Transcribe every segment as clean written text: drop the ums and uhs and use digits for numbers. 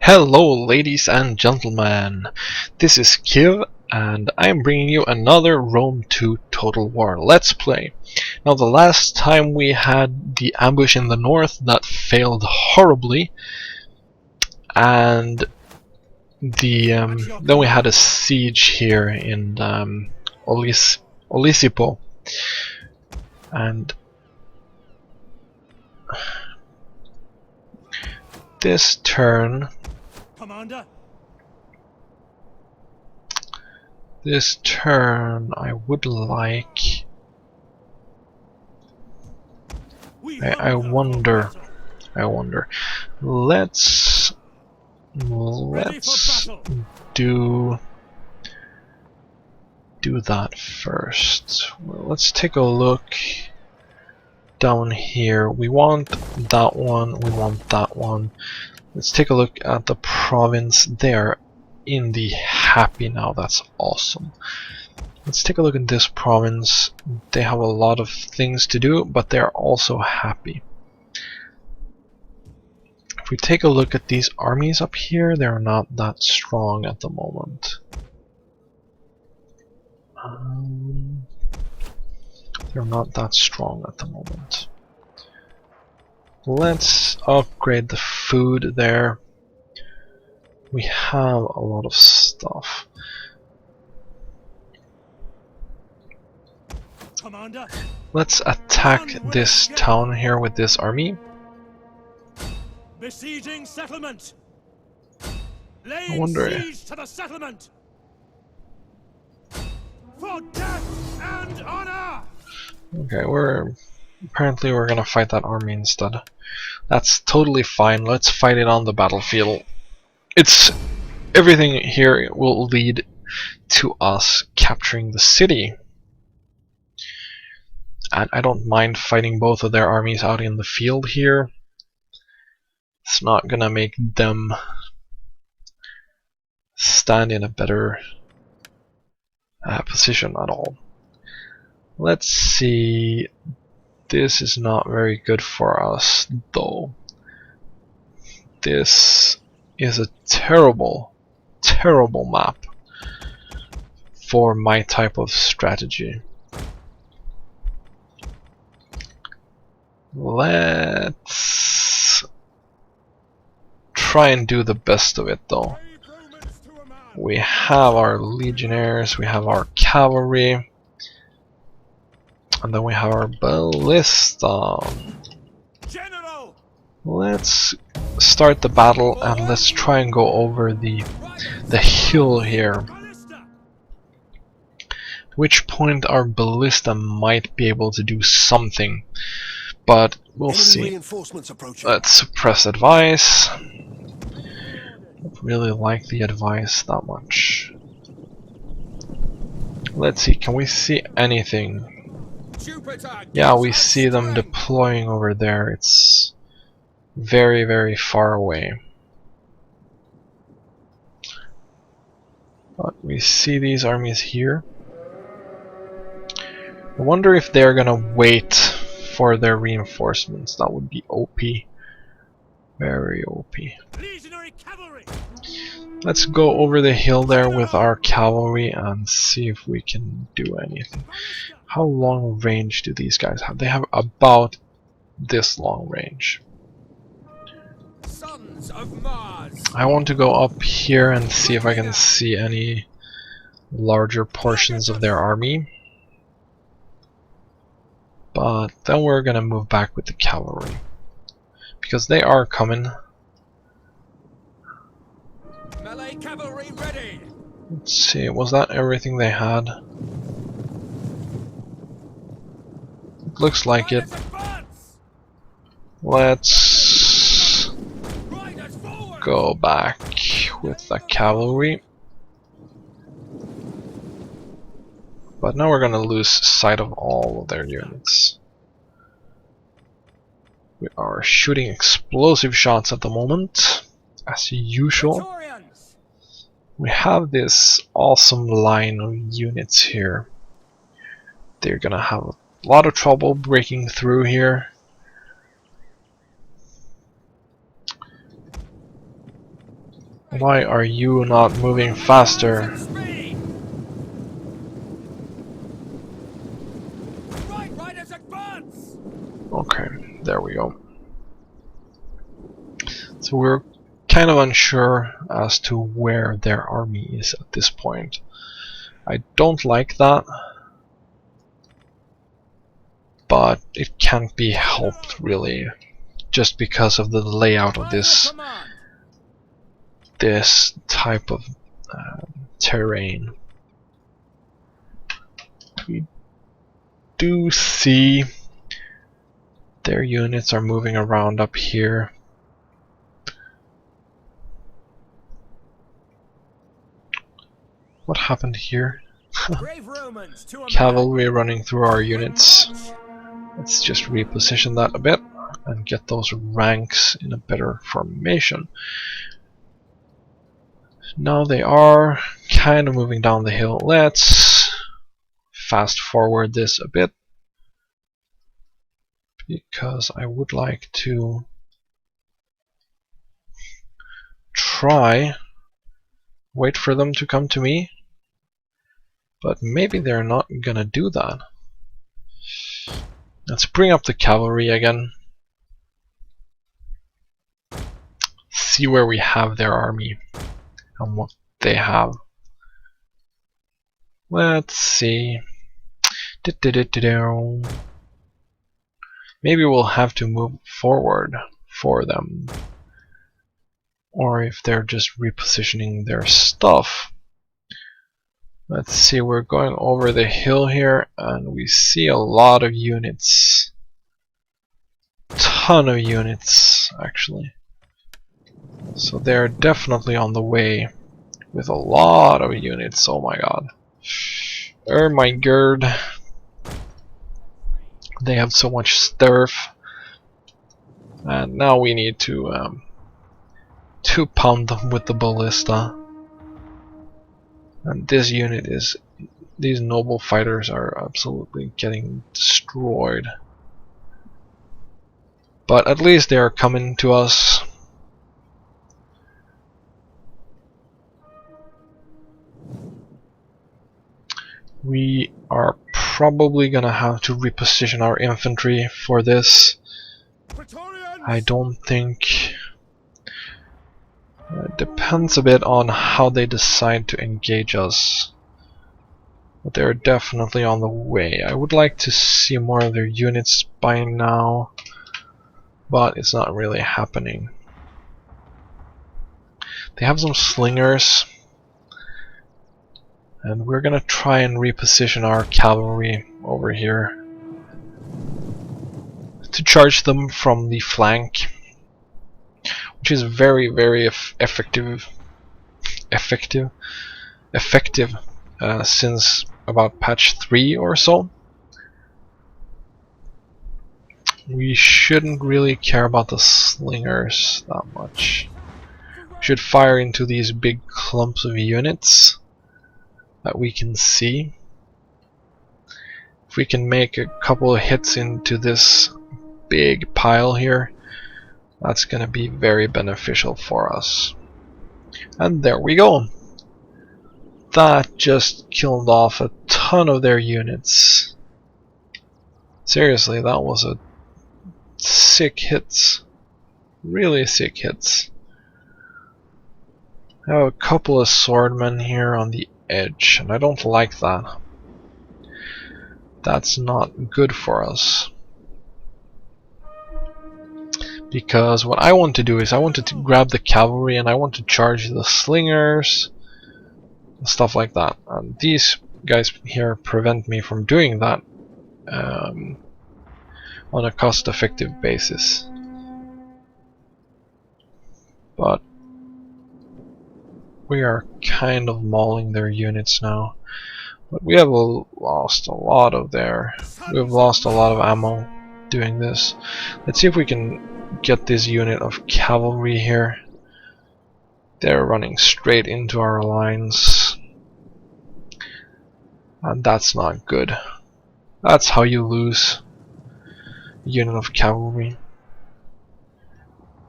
Hello ladies and gentlemen, this is Kiv and I am bringing you another Rome 2 Total War Let's Play. Now the last time we had the ambush in the north that failed horribly, and then we had a siege here in Olisipo, and this turn I would like. I wonder. Let's do that first. Well, let's take a look down here. We want that one. We want that one. Let's take a look at the province. They are in the happy now. That's awesome. Let's take a look at this province. They have a lot of things to do, but they're also happy. If we take a look at these armies up here, they're not that strong at the moment. They're not that strong at the moment. Let's upgrade the food there. We have a lot of stuff. Commander. Let's attack this town here with this army. Besieging settlement. I wonder. Siege to the settlement. For death and honor. Okay, apparently we're gonna fight that army instead. That's totally fine. Let's fight it on the battlefield. Everything here will lead to us capturing the city. And I don't mind fighting both of their armies out in the field here. It's not gonna make them stand in a better position at all. Let's see. This is not very good for us, though. This is a terrible, terrible map for my type of strategy. Let's try and do the best of it, though. We have our legionnaires, we have our cavalry, and then we have our ballista. General. Let's start the battle and let's try and go over the hill here. At which point our ballista might be able to do something, but we'll see. Let's suppress advice. Don't really like the advice that much. Let's see, can we see anything? Yeah, we see them deploying over there. It's very, very far away. But we see these armies here. I wonder if they're gonna wait for their reinforcements. That would be OP. Very OP. Let's go over the hill there with our cavalry and see if we can do anything. How long range do these guys have? They have about this long range. Sons of Mars. I want to go up here and see if I can see any larger portions of their army. But then we're gonna move back with the cavalry, because they are coming. Melee cavalry ready. Let's see, was that everything they had? Looks like it. Let's go back with the cavalry. But now we're gonna lose sight of all of their units. We are shooting explosive shots at the moment, as usual. We have this awesome line of units here. They're gonna have a lot of trouble breaking through here. Why are you not moving faster? Speed! Right riders advance! Okay, there we go. So we're kind of unsure as to where their army is at this point. I don't like that, but it can't be helped really, just because of the layout of this type of terrain. We do see their units are moving around up here. What happened here? Brave Romans, to a Cavalry running through our units. Let's just reposition that a bit and get those ranks in a better formation. Now they are kind of moving down the hill. Let's fast forward this a bit, because I would like to wait for them to come to me, but maybe they're not gonna do that. Let's bring up the cavalry again. See where we have their army and what they have. Let's see. Maybe we'll have to move forward for them. Or if they're just repositioning their stuff. Let's see, we're going over the hill here and we see a lot of units. Ton of units, actually. So they're definitely on the way with a lot of units. Oh my god. Oh my god. They have so much stuff. And now we need to pound them with the ballista. And this unit is... these noble fighters are absolutely getting destroyed. But at least they are coming to us. We are probably gonna have to reposition our infantry for this. I don't think... it depends a bit on how they decide to engage us. But they're definitely on the way. I would like to see more of their units by now, but it's not really happening. They have some slingers, and we're gonna try and reposition our cavalry over here to charge them from the flank, which is very, very effective since about patch 3 or so. We shouldn't really care about the slingers that much. We should fire into these big clumps of units that we can see. If we can make a couple of hits into this big pile here, that's gonna be very beneficial for us. And there we go. That just killed off a ton of their units. Seriously, that was a sick hits. Really sick hits. I have a couple of swordmen here on the edge, and I don't like that. That's not good for us. Because what I want to do is I want to grab the cavalry and I want to charge the slingers, stuff like that. And these guys here prevent me from doing that on a cost-effective basis. But we are kind of mauling their units now. But we have lost a lot of we've lost a lot of ammo doing this. Let's see if we can get this unit of cavalry here. They're running straight into our lines. And that's not good. That's how you lose a unit of cavalry.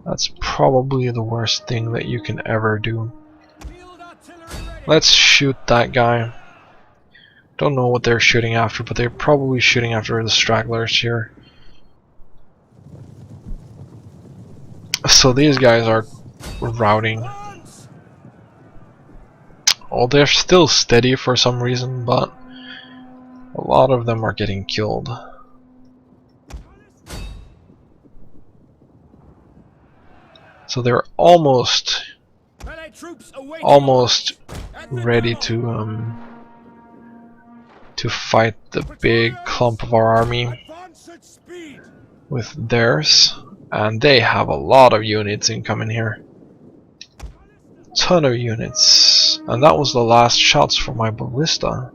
That's probably the worst thing that you can ever do. Field artillery ready. Let's shoot that guy. Don't know what they're shooting after, but they're probably shooting after the stragglers here. So these guys are routing. Advance! Oh, they're still steady for some reason, but a lot of them are getting killed. So they're almost Melee troops awaiting orders. At the ready double. to fight the big clump of our army Advance at speed. with theirs, and they have a lot of units incoming here. Ton of units, and that was the last shots from my ballista.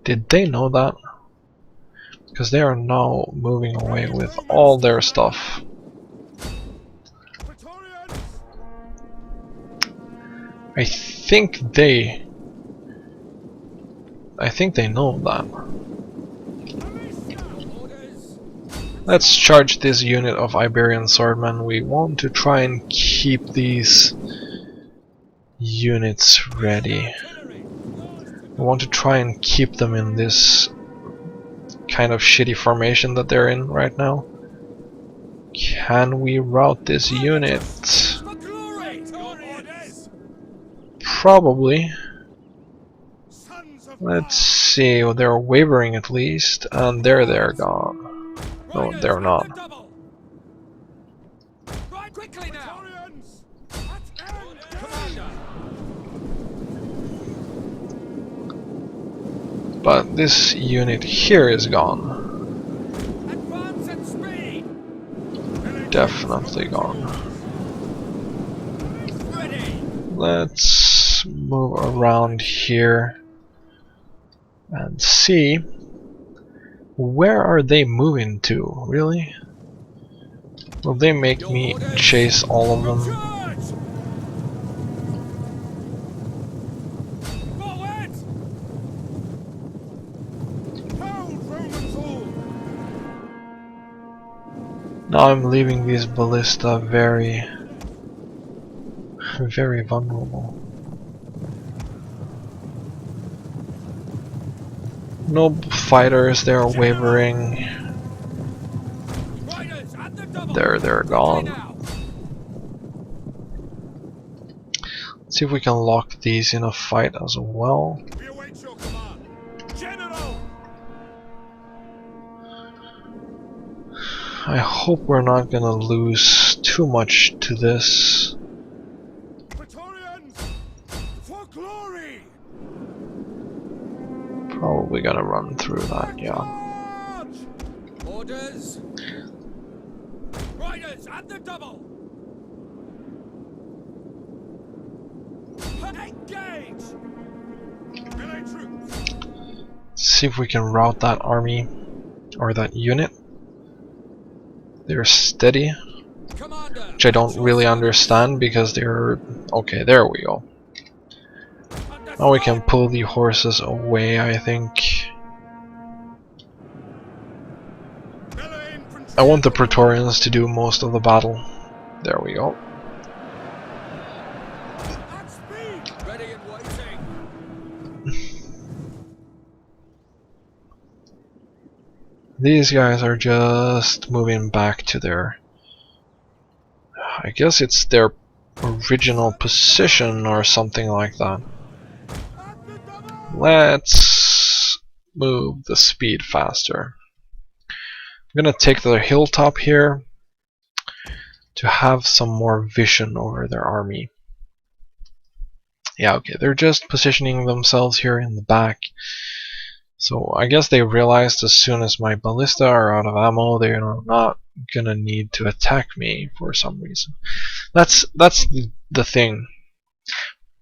Did they know that? Because they are now moving away with all their stuff. Praetorians. I think they know that. Orders. Let's charge this unit of Iberian swordmen. We want to try and keep these units ready. Artillery. We want to try and keep them in this kind of shitty formation that they're in right now. Can we rout this unit? For glory. Orders. Probably. Sons of Let's see, well, they're wavering at least, and they're gone. No, Riders they're at not. the double. Right quickly now. Praetorians. At end. Commander. But this unit here is gone. Advance at speed. Definitely gone. Ready. Let's move around here and see, where are they moving to, really? Will they make me chase all of them? Charge. Forward. Hold Romans all. Now I'm leaving these ballista very vulnerable. No fighters, they're wavering. Riders at the double. They're gone. Now. Let's see if we can lock these in a fight as well. We await your command. General. I hope we're not gonna lose too much to this. Praetorians. For glory. Probably gonna run through that, yeah. March. Orders. Riders at the double. Engage. Melee troops. See if we can rout that army or that unit. They're steady, Commander. which I don't really understand because they're okay. There we go. Now we can pull the horses away, I think. Melee infantry. I want the Praetorians to do most of the battle. There we go. At speed. Ready and waiting. These guys are just moving back to their... I guess it's their original position or something like that. At the double. Let's move the speed faster. I'm gonna take the hilltop here to have some more vision over their army. Yeah, okay, they're just positioning themselves here in the back. So I guess they realized as soon as my ballista are out of ammo, they're not gonna need to attack me for some reason. That's the thing,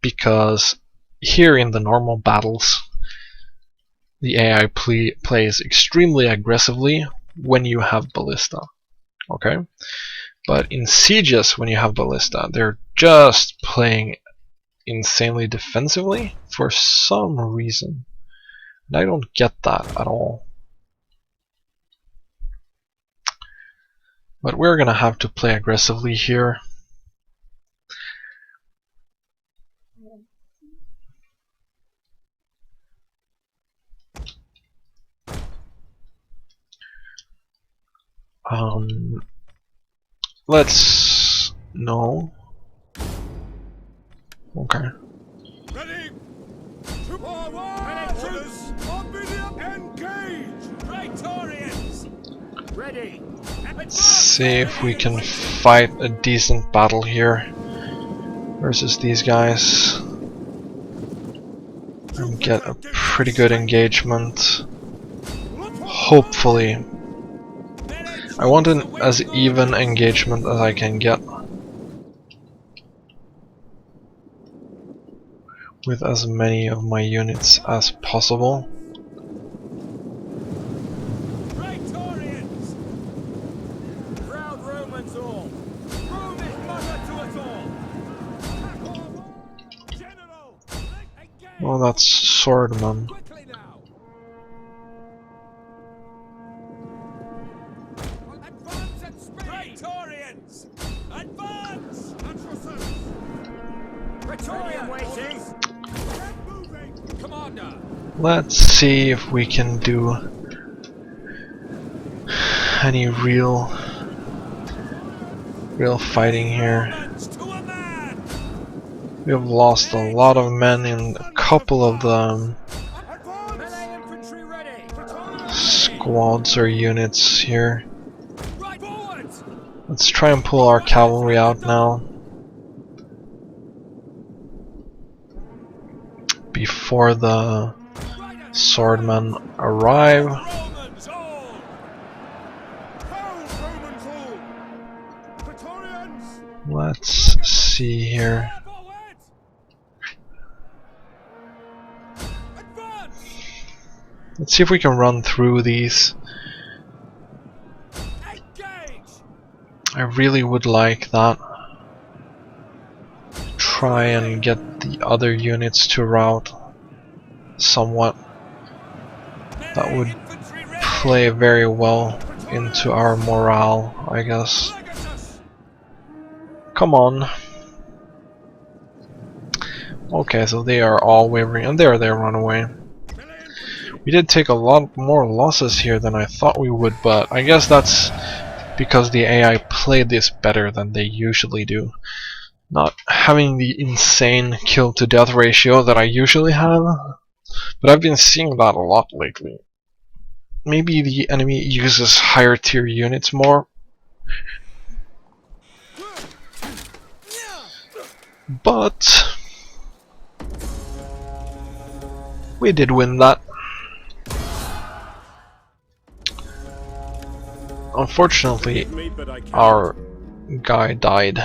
because here in the normal battles, the AI plays extremely aggressively when you have ballista. Okay, but in sieges, when you have ballista, they're just playing insanely defensively for some reason. And I don't get that at all. But we're gonna have to play aggressively here. Let's... no. Okay. Ready! To forward! Orders! Obedient! Engage! Praetorians! Ready! Let's see if we can fight a decent battle here versus these guys and get a pretty good engagement. Hopefully. I want an as even engagement as I can get with as many of my units as possible. Praetorians! Proud Romans all! Rome is mother to us all! General! Engage! Well, that's swordman. Quickly now! Advance at speed! Praetorians! Advance! At your service! Praetorian waiting! Get moving! Commander! Let's see if we can do any real fighting here. Romans to a man! We have lost a lot of men in a couple of the Melee infantry ready! Praetorians squads or units here. right forward! Let's try and pull our cavalry out now before the swordmen arrive. Romans all! Proud Romans all! Praetorians! Let's see here. Forward! Advance! Let's see if we can run through these. Engage! I really would like that. Try and get the other units to rout somewhat. That Melee would infantry ready! play very well into our morale, I guess. Legatus! Come on. Okay, so they are all wavering, and there they run away. Melee infantry! We did take a lot more losses here than I thought we would, but I guess that's because the AI played this better than they usually do. Not having the insane kill to death ratio that I usually have, but I've been seeing that a lot lately. Maybe the enemy uses higher tier units more, but we did win that. Unfortunately, our guy died.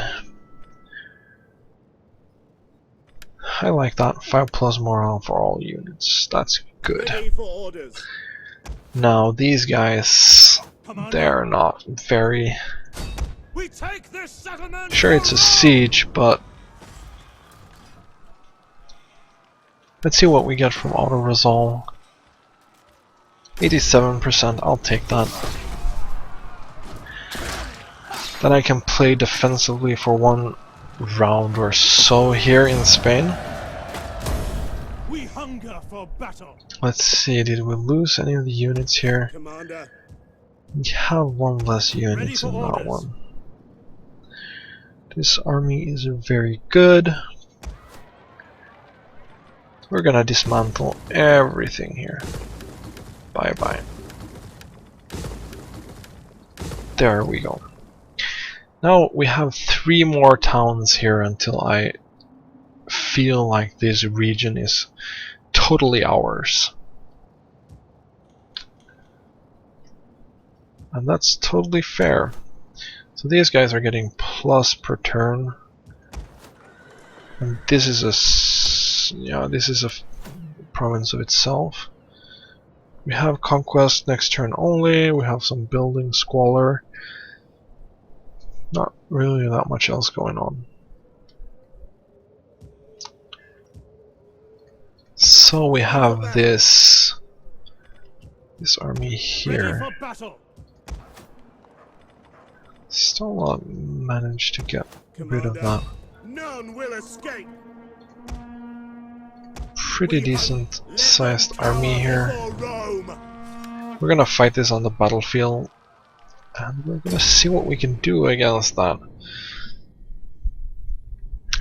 I like that. 5+ morale for all units. That's good. Ready for orders! Now these guys, they're not very... We take this settlement! Sure, it's a siege, but let's see what we get from auto-resolve. 87%, I'll take that. Then I can play defensively for one round or so here in Spain. We hunger for battle! Let's see, did we lose any of the units here? Commander! We have one less unit for in that orders. one. This army is very good. We're gonna dismantle everything here. Bye bye. There we go. Now we have 3 more towns here until I feel like this region is totally ours. And that's totally fair. So these guys are getting plus per turn. And this is a province of itself. We have conquest next turn only. We have some building squalor. Not really that much else going on. So we have this army Ready here. for battle! Still not managed to get rid of Commander, that. none will escape. Pretty decent sized army here. Before Rome. We're gonna fight this on the battlefield, and we're gonna see what we can do against that.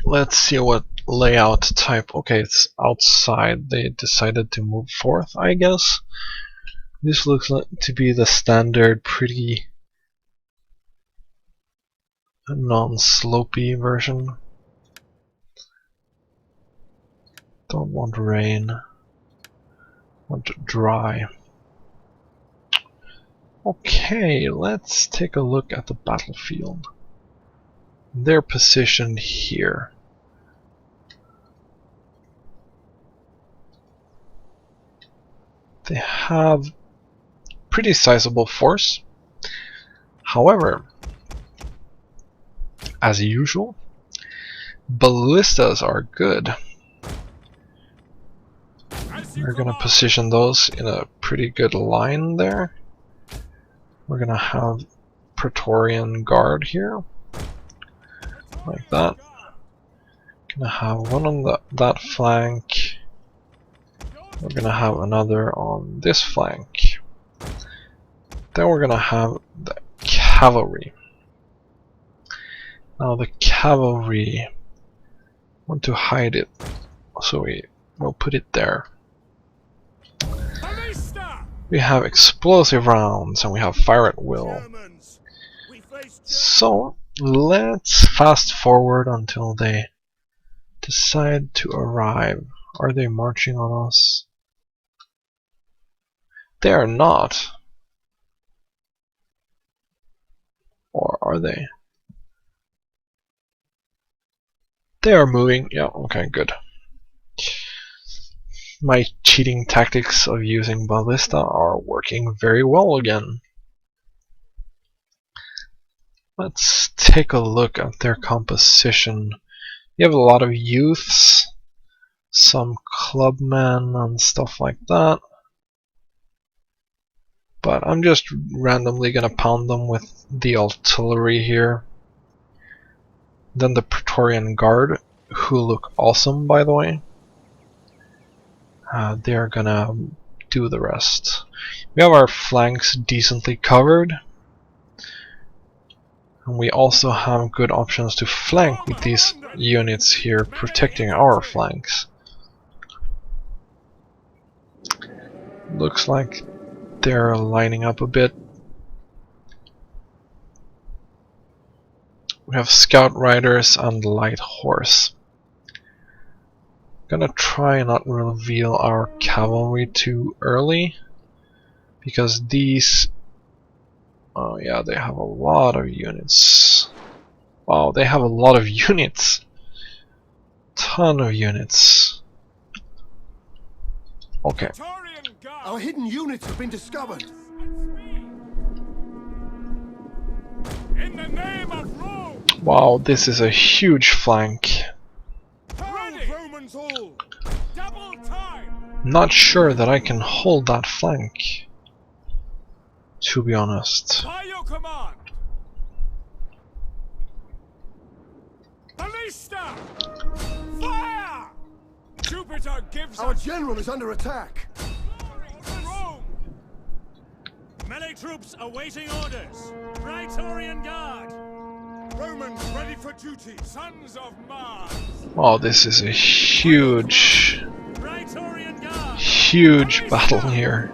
Let's see what layout type. Okay, it's outside. They decided to move forth, I guess. This looks like to be the standard, pretty non-slopey version. Don't want rain. Want dry. Okay, let's take a look at the battlefield. They're positioned here. They have pretty sizable force. However, as usual, ballistas are good. We're gonna position those in a pretty good line there. We're gonna have Praetorian Guard here, like that. Gonna have one on that flank. We're gonna have another on this flank. Then we're gonna have the cavalry. Now the cavalry, want to hide it, so we'll put it there. We have explosive rounds and we have fire at will. So let's fast forward until they decide to arrive. Are they marching on us? They are not. Or are they? They are moving. Yeah, okay, good. My cheating tactics of using ballista are working very well again. Let's take a look at their composition. You have a lot of youths, some clubmen and stuff like that. But I'm just randomly gonna pound them with the artillery here. Then the Praetorian Guard, who look awesome by the way. They're gonna do the rest. We have our flanks decently covered. And we also have good options to flank with these units here, protecting our flanks. Looks like they're lining up a bit. We have scout riders and light horse. Gonna try and not reveal our cavalry too early, because these, oh yeah, they have a lot of units. Wow, they have a lot of units. Ton of units. Okay. Our hidden units have been discovered. In the name of Rome. Wow, this is a huge flank. Romans all. Double time. Not sure that I can hold that flank, to be honest. By your command. Ballista. Fire. Jupiter gives Our us general is under attack. glory to Rome. Melee troops awaiting orders. Praetorian Guard. Romans ready for duty. Sons of Mars. Oh, this is a huge, Praetorian Guard. huge battle here.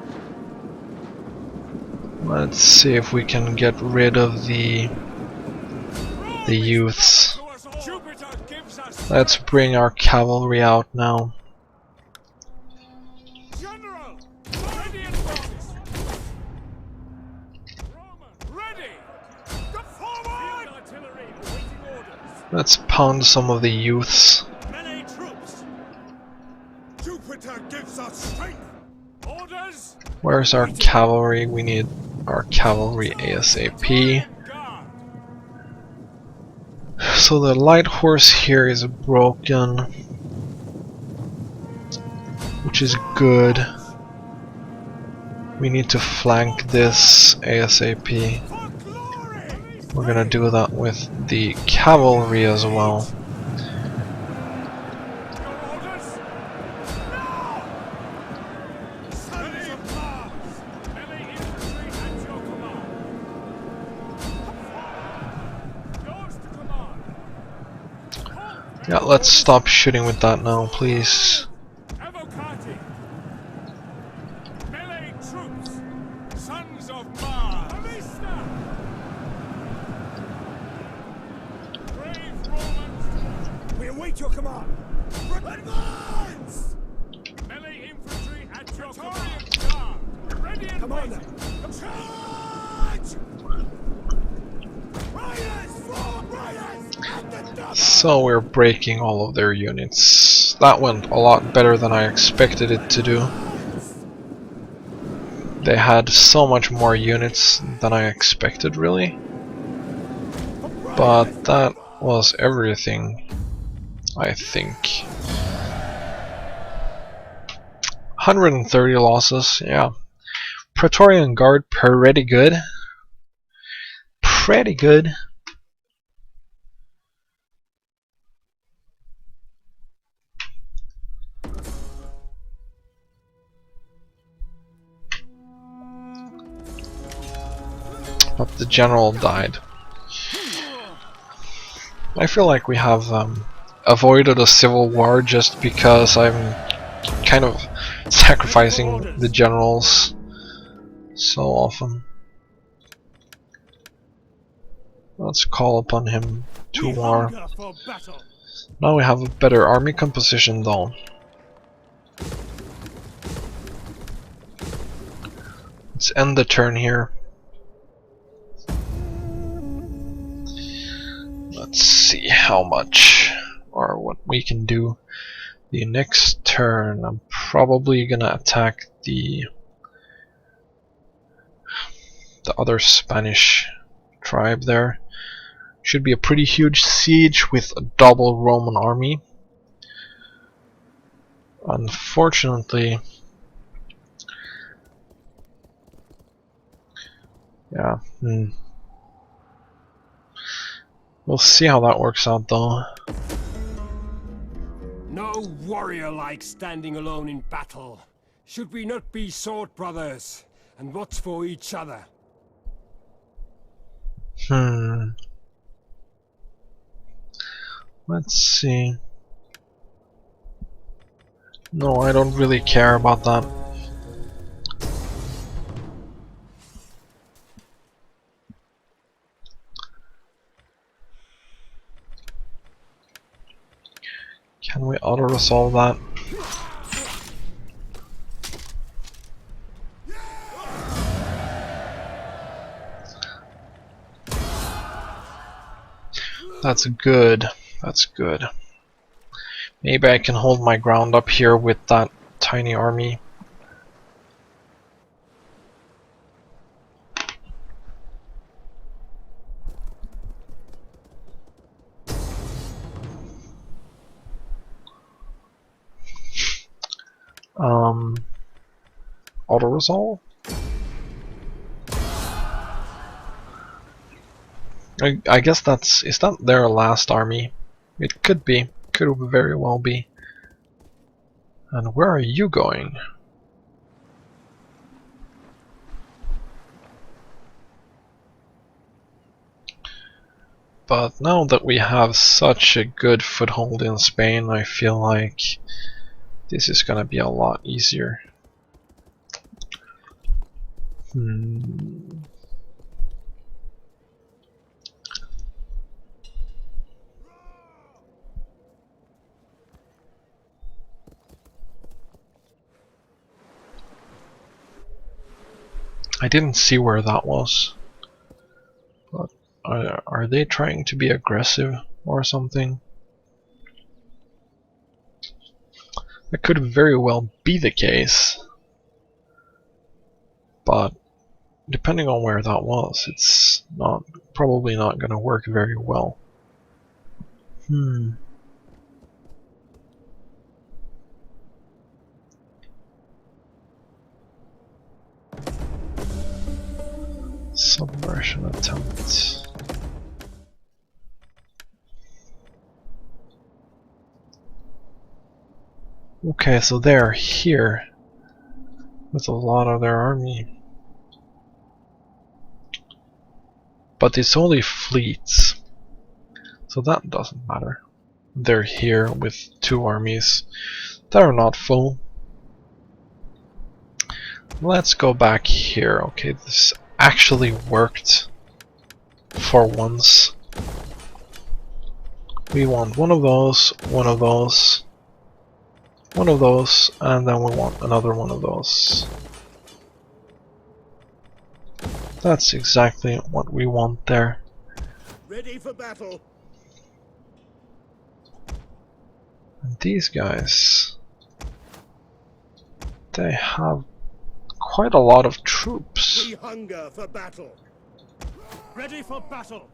Let's see if we can get rid of the youths. Jupiter gives us Let's bring our cavalry out now. General. Ready and focus. Roman. Ready. Go forward. Field artillery awaiting orders. Let's pound some of the youths. Melee troops. Jupiter gives us strength. Orders. Where's our cavalry? We need our cavalry ASAP. Guard. So the light horse here is broken, which is good. We need to flank this ASAP. For glory. We're gonna do that with the cavalry as well. Your orders? No! Sons of Mars! Melee infantry at your command. Yours to command. Halt! Yeah, let's stop shooting with that now, please. Evocati! Melee troops! Sons of Mars! Amista! Brave Romans! We await your command! Advance! Melee infantry at your command! Guard! Ready and waiting! Charge! Riders! Forward riders! At the double! So we're breaking all of their units. That went a lot better than I expected it to do. They had so much more units than I expected, really. But that was everything, I think. 130 losses, yeah. Praetorian Guard, pretty good. Pretty good. But the general died. I feel like we have avoided a civil war just because I'm kind of sacrificing the generals so often. Let's call upon him to war. For battle. Now we have a better army composition though. Let's end the turn here. Let's see how much or what we can do. The next turn I'm probably gonna attack the other Spanish tribe there. Should be a pretty huge siege with a double Roman army. Unfortunately, yeah, we'll see how that works out though. No warrior likes standing alone in battle. Should we not be sword brothers and watch for each other? Let's see. No, I don't really care about that. Can we auto-resolve that? That's good. That's good. Maybe I can hold my ground up here with that tiny army. Auto-resolve? I guess is that their last army? It could be. Could very well be. And where are you going? But now that we have such a good foothold in Spain, I feel like this is gonna be a lot easier. I didn't see where that was. But are they trying to be aggressive or something? That could very well be the case. But depending on where that was, it's probably not going to work very well. Subversion attempt. Okay, so they're here with a lot of their army. But it's only fleets, so that doesn't matter. They're here with 2 armies that are not full. Let's go back here. Okay, this actually worked for once. We want one of those, one of those, one of those, and then we want another one of those. That's exactly what we want there. Ready for battle. And these guys, they have quite a lot of troops. We hunger for battle. Ready for battle.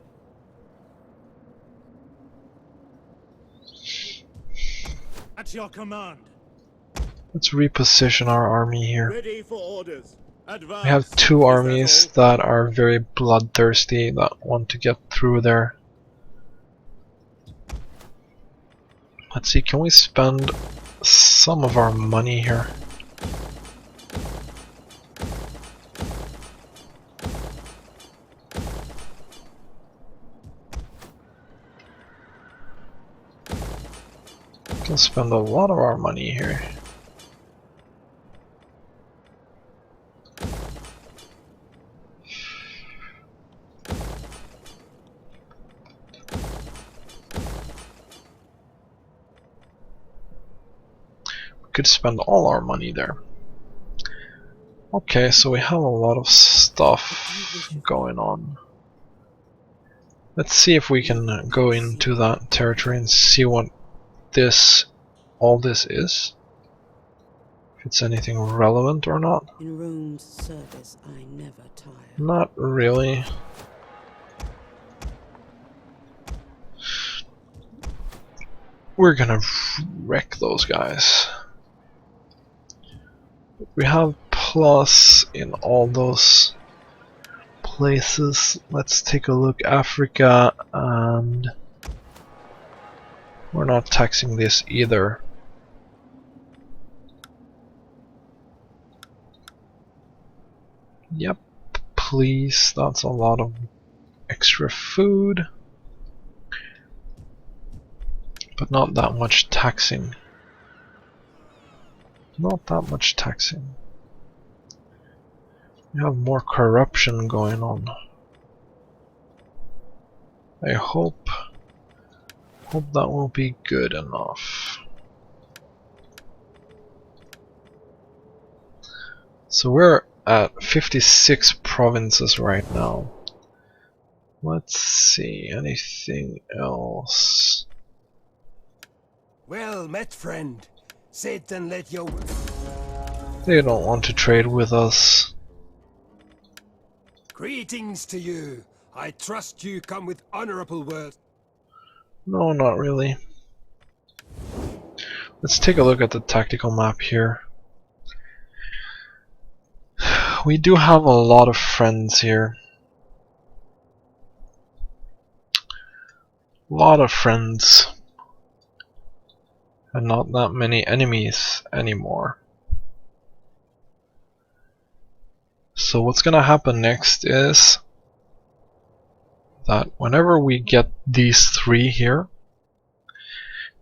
At your command. Let's reposition our army here. Ready for orders. Advance. We have 2 armies that are very bloodthirsty, that want to get through there. Let's see, can we spend some of our money here? We can spend a lot of our money here. Could spend all our money there. Okay, so we have a lot of stuff going on. Let's see if we can go into that territory and see what all this is. If it's anything relevant or not. In Rome's service, I never tire. Not really. We're gonna wreck those guys. We have plus in all those places. Let's take a look. Africa, and we're not taxing this either. Yep, please, that's a lot of extra food, but not that much taxing. Not that much taxing. We have more corruption going on. I hope that will be good enough. So we're at 56 provinces right now. Let's see, anything else? Well met, friend. Sit and let your... They don't want to trade with us. Greetings to you. I trust you come with honorable words. No, not really. Let's take a look at the tactical map here. We do have a lot of friends here. A lot of friends. And not that many enemies anymore. So what's gonna happen next is that whenever we get these 3 here,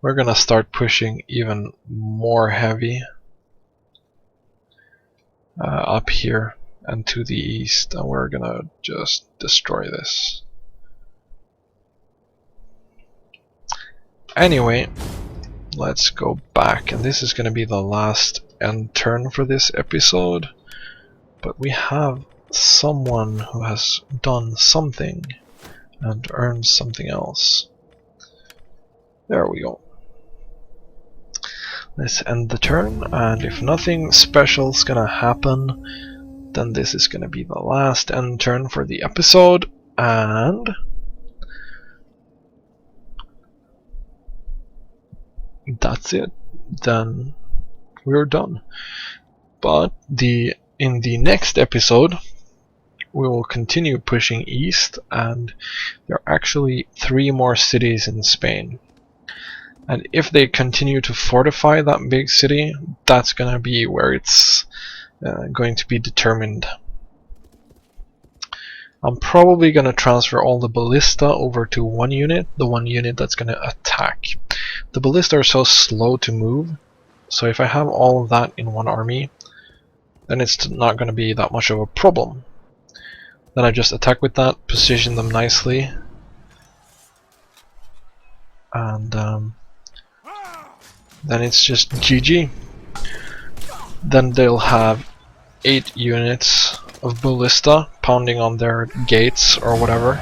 we're gonna start pushing even more heavy up here and to the east, and we're gonna just destroy this. Anyway, let's go back, and this is gonna be the last end turn for this episode, but we have someone who has done something and earned something else. There we go. Let's end the turn, and if nothing special is gonna happen, then this is gonna be the last end turn for the episode, and that's it. Then we're done. But in the next episode, we will continue pushing east, and there are actually 3 more cities in Spain. And if they continue to fortify that big city, that's gonna be where it's going to be determined. I'm probably gonna transfer all the ballista over to one unit, the one unit that's gonna attack. The ballista are so slow to move, so if I have all of that in one army, then it's not gonna be that much of a problem. Then I just attack with that, position them nicely, and then it's just GG. Then they'll have 8 units of ballista pounding on their gates or whatever.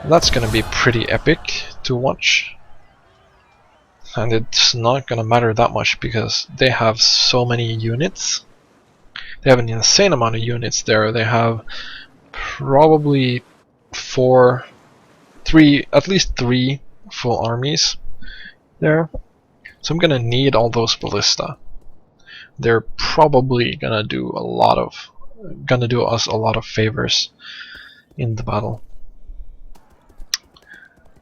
That's gonna be pretty epic to watch. And it's not gonna matter that much because they have so many units. They have an insane amount of units there. They have probably at least 3 full armies there. So I'm gonna need all those ballista. They're probably gonna do us a lot of favors in the battle.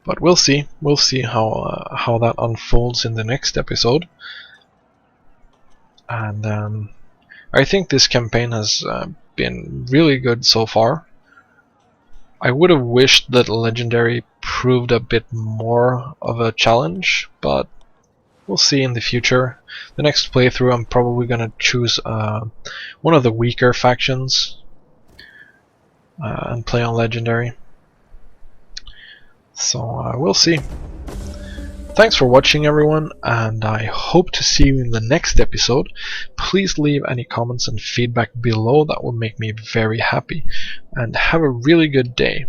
But we'll see. We'll see how that unfolds in the next episode. And I think this campaign has been really good so far. I would have wished that Legendary proved a bit more of a challenge, but we'll see in the future. The next playthrough I'm probably gonna choose one of the weaker factions and play on Legendary. So we'll see. Thanks for watching, everyone, and I hope to see you in the next episode. Please leave any comments and feedback below. That will make me very happy. And have a really good day.